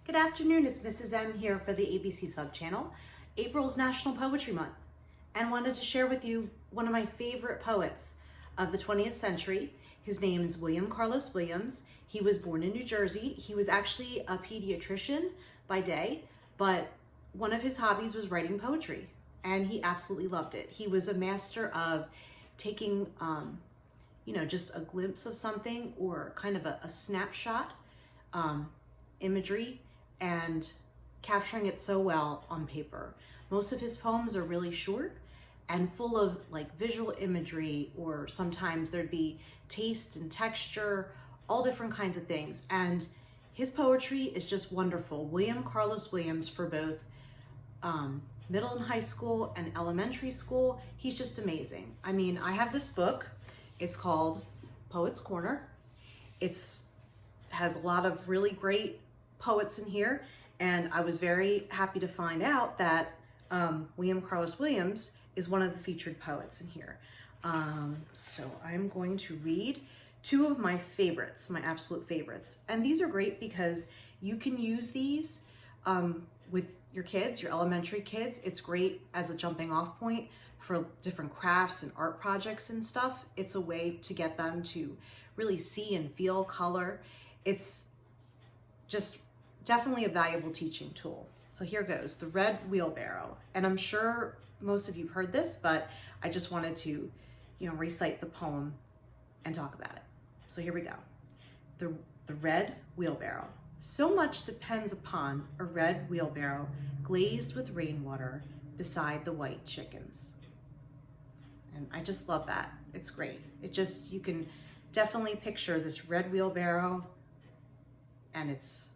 Good afternoon, it's Mrs. M here for the ABC Sub Channel. April's National Poetry Month, and wanted to share with you one of my favorite poets of the 20th century. His name is William Carlos Williams. He was born in New Jersey. He was actually a pediatrician by day, but one of his hobbies was writing poetry, and he absolutely loved it. He was a master of taking, just a glimpse of something or kind of a snapshot imagery and capturing it so well on paper. Most of his poems are really short and full of like visual imagery, or sometimes there'd be taste and texture, all different kinds of things. And his poetry is just wonderful. William Carlos Williams, for both middle and high school and elementary school, he's just amazing. I mean, I have this book. It's called Poets Corner. Has a lot of really great poets in here, and I was very happy to find out that William Carlos Williams is one of the featured poets in here. So I'm going to read two of my favorites, my absolute favorites. And these are great because you can use these with your kids, your elementary kids. It's great as a jumping off point for different crafts and art projects and stuff. It's a way to get them to really see and feel color. It's just definitely a valuable teaching tool. So here goes, The Red Wheelbarrow. And I'm sure most of you have heard this, but I just wanted to, recite the poem and talk about it. So here we go. The Red Wheelbarrow. So much depends upon a red wheelbarrow glazed with rainwater beside the white chickens. And I just love that. It's great. You can definitely picture this red wheelbarrow, and it's,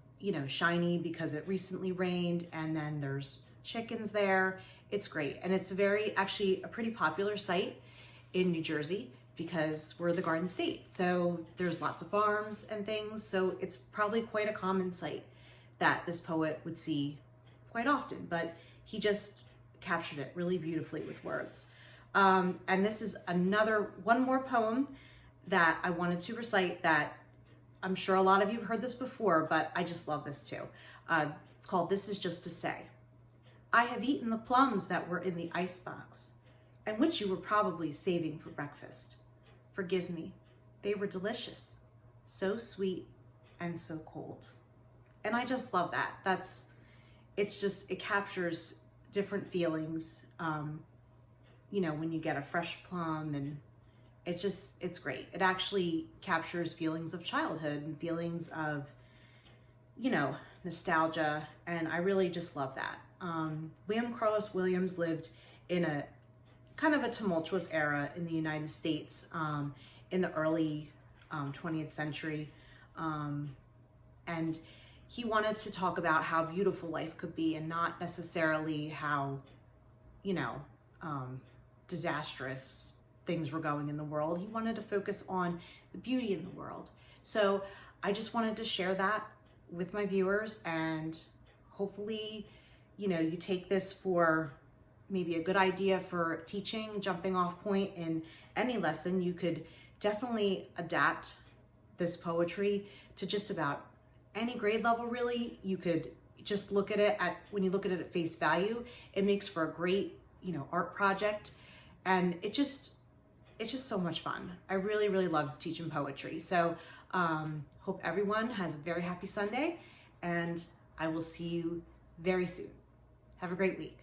shiny because it recently rained, and then there's chickens there. It's great. And it's actually a pretty popular site in New Jersey because we're the Garden State. So there's lots of farms and things. So it's probably quite a common sight that this poet would see quite often, but he just captured it really beautifully with words. And this is one more poem that I wanted to recite that I'm sure a lot of you have heard this before, but I just love this too. It's called This Is Just to Say. I have eaten the plums that were in the icebox, and which you were probably saving for breakfast. Forgive me, they were delicious, so sweet and so cold. And I just love that. It captures different feelings, when you get a fresh plum, and it's great. It actually captures feelings of childhood and feelings of, nostalgia. And I really just love that. William Carlos Williams lived in a kind of a tumultuous era in the United States in the early 20th century. And he wanted to talk about how beautiful life could be, and not necessarily how, disastrous things were going in the world. He wanted to focus on the beauty in the world. So I just wanted to share that with my viewers, and hopefully, you take this for maybe a good idea for teaching, jumping off point in any lesson. You could definitely adapt this poetry to just about any grade level, really. You could just look at it when you look at it at face value, it makes for a great, art project. And it's just so much fun. I really, really love teaching poetry. So hope everyone has a very happy Sunday, and I will see you very soon. Have a great week.